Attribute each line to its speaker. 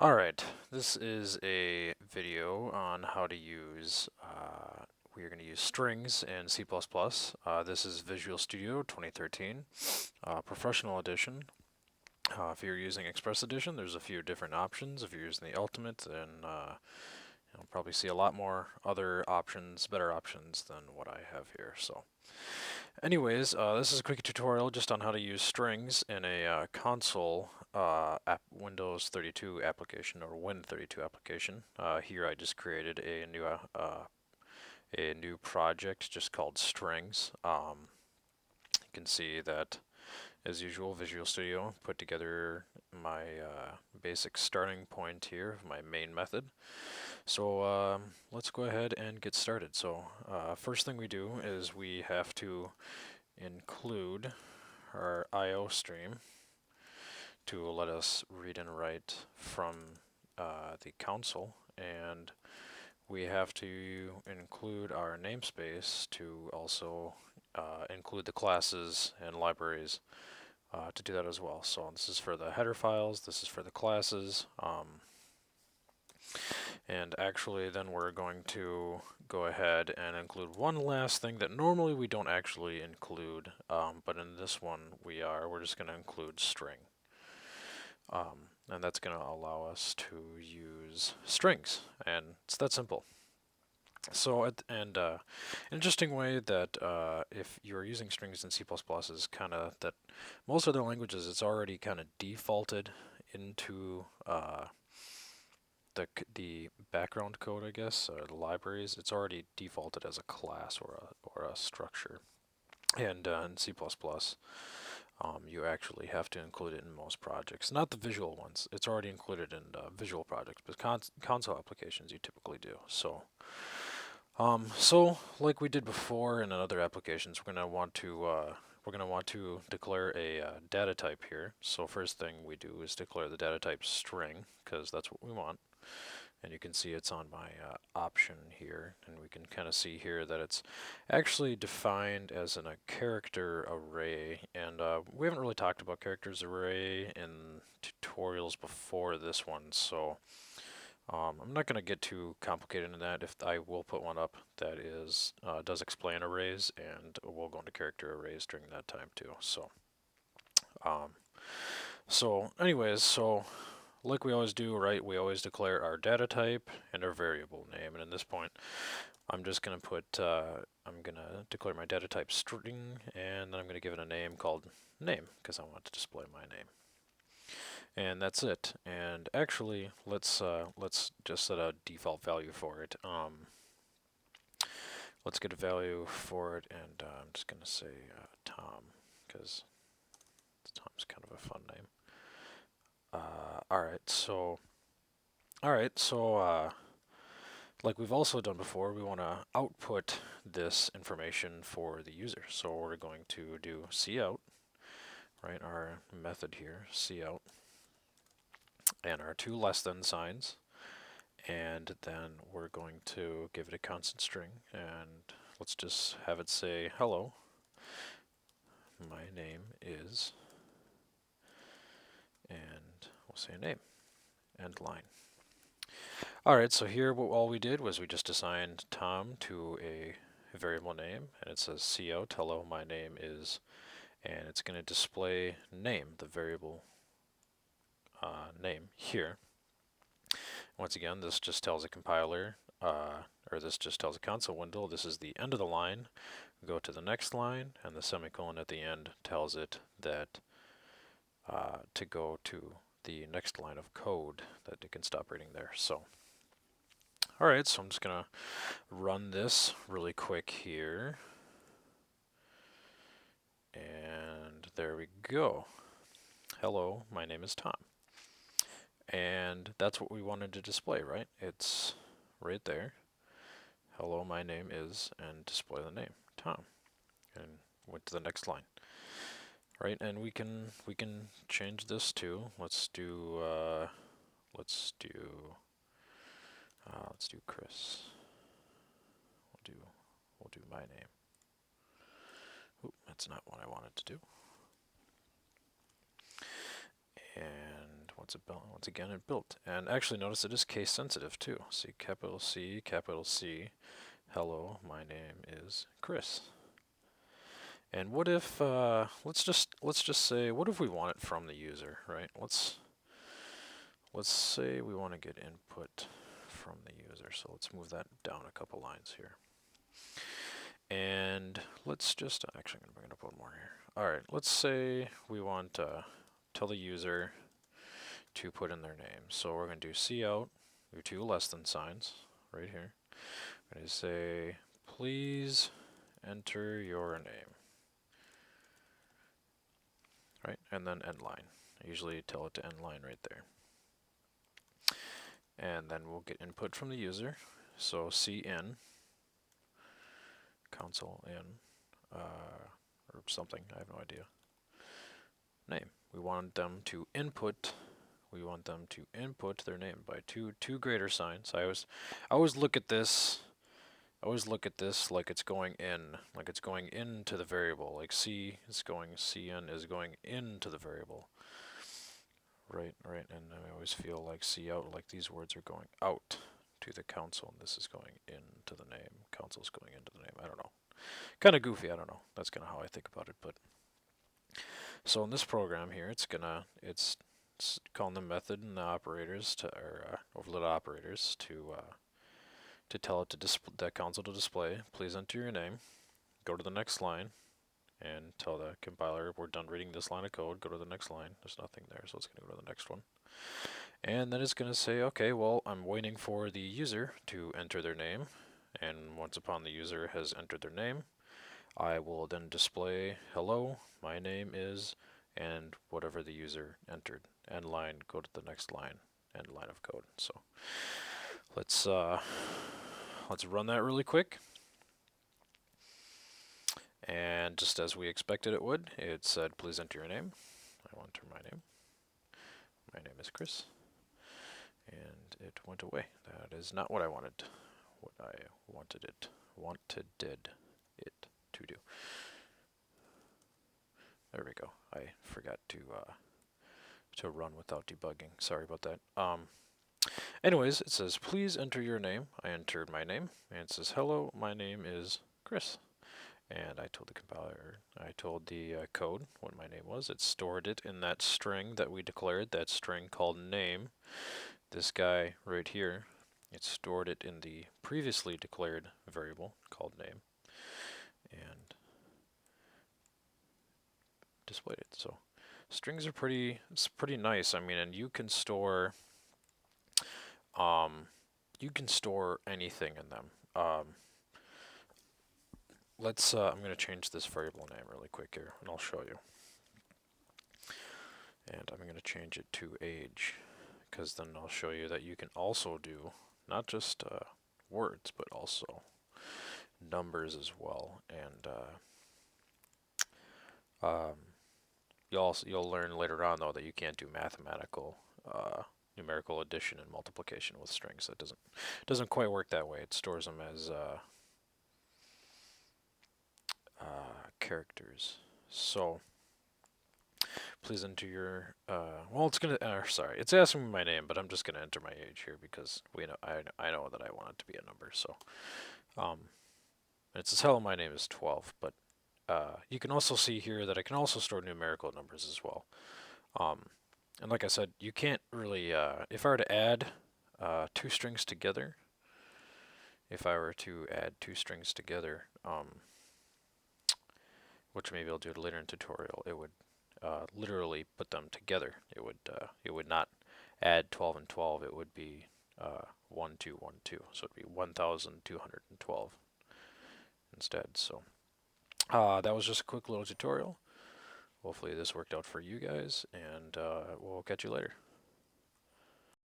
Speaker 1: Alright, this is a video on how to use, we are going to use strings in C++. This is Visual Studio 2013, Professional Edition. If you're using Express Edition, there's a few different options. If you're using the Ultimate, then you'll probably see a lot more other options, better options than what I have here. So, anyways, this is a quick tutorial just on how to use strings in a console Windows 32 application or Win32 application. Here I just created a new project just called strings. You can see that, as usual, Visual Studio put together my basic starting point here of my main method. So let's go ahead and get started. So first thing we do is we have to include our IO stream to let us read and write from the console, and we have to include our namespace to also include the classes and libraries to do that as well. So this is for the header files, this is for the classes, and actually then we're going to go ahead and include one last thing that normally we don't actually include, but in this one we're just going to include string. And that's going to allow us to use strings, and it's that simple. So, an interesting way that if you're using strings in C++ is kind of that most other languages, it's already kind of defaulted into the background code, I guess, or the libraries. It's already defaulted as a class or a structure. And in C++, you actually have to include it in most projects. Not the visual ones. It's already included in visual projects, but console applications you typically do. So, like we did before in other applications, we're gonna want to declare a data type here. So first thing we do is declare the data type string, because that's what we want. And you can see it's on my option here, and we can kind of see here that it's actually defined as a character array. And we haven't really talked about characters array in tutorials before this one, so I'm not going to get too complicated in that. If I will put one up that is does explain arrays, and we'll go into character arrays during that time too. So anyways, like we always do, right, we always declare our data type and our variable name. And at this point, I'm just going to I'm going to declare my data type string, and then I'm going to give it a name called name, because I want to display my name. And that's it. And actually, let's just set a default value for it. Let's get a value for it, and I'm just going to say Tom, because Tom's kind of a fun name. Alright, so like we've also done before, we want to output this information for the user. So we're going to do cout, right, our method here, cout, and our two less than signs, and then we're going to give it a constant string, and let's just have it say hello, my name is, and we'll say name, end line. Alright, so here all we did was we just assigned Tom to a variable name, and it says cout, hello, my name is, and it's going to display name, the variable name here. Once again, this just tells a compiler, or this just tells a console window, this is the end of the line. Go to the next line, and the semicolon at the end tells it that to go to the next line of code, that it can stop reading there. So, alright, so I'm just going to run this really quick here. And there we go. Hello, my name is Tom. And that's what we wanted to display, right? It's right there. Hello, my name is, and display the name, Tom. And went to the next line. Right, and we can change this to, let's do Chris. We'll do my name. Oop, that's not what I wanted to do. And we'll once again it built. And actually notice it is case sensitive too. See, capital C, hello, my name is Chris. And what if let's just say, what if we want it from the user, right? Let's say we want to get input from the user. So let's move that down a couple lines here. And let's just actually I'm going to bring it up one more here. All right, let's say we want to tell the user to put in their name. So we're going to do cout, do 2 less than signs right here. I'm going to say, please enter your name. Right, and then end line. I usually tell it to end line right there. And then we'll get input from the user. So cin, console in, or something, I have no idea. Name. We want them to input their name by two greater signs. I always look at this like it's going into the variable. Like cin is going into the variable. Right, and I always feel like cout, like these words are going out to the console, and this is going into the name. Console's going into the name. I don't know. Kind of goofy. I don't know. That's kind of how I think about it. But so in this program here, it's calling the method and the operators or overload operators to tell it to the console to display. Please enter your name. Go to the next line. And tell the compiler we're done reading this line of code, go to the next line. There's nothing there, so it's going to go to the next one. And then it's going to say, okay, well, I'm waiting for the user to enter their name. And once upon the user has entered their name, I will then display, hello, my name is, and whatever the user entered. End line, go to the next line, end line of code. So let's run that really quick. And just as we expected it would, it said, please enter your name. I will enter my name. My name is Chris. And it went away. That is not what I wanted. What I wanted it to do. There we go. I forgot to run without debugging. Sorry about that. Anyways, it says, please enter your name. I entered my name. And it says, hello, my name is Chris. And I told the compiler, I told the code what my name was. It stored it in that string that we declared, that string called name. This guy right here, it stored it in the previously declared variable called name and displayed it. So strings are pretty nice. I mean, and you can store anything in them. I'm going to change this variable name really quick here, and I'll show you. And I'm going to change it to age, because then I'll show you that you can also do not just words, but also numbers as well. And you'll learn later on though that you can't do mathematical numerical addition and multiplication with strings. That doesn't quite work that way. It stores them as characters. So please enter your well, it's gonna sorry, it's asking me my name, but I'm just gonna enter my age here because I know that I want it to be a number. So it says hello, my name is 12, but you can also see here that I can also store numerical numbers as well. And like I said, you can't really if I were to add two strings together, which maybe I'll do later in the tutorial, it would literally put them together. It would not add 12 and 12. It would be 1, 2, 1, 2. So it'd be 1,212 instead. So that was just a quick little tutorial. Hopefully this worked out for you guys, and we'll catch you later.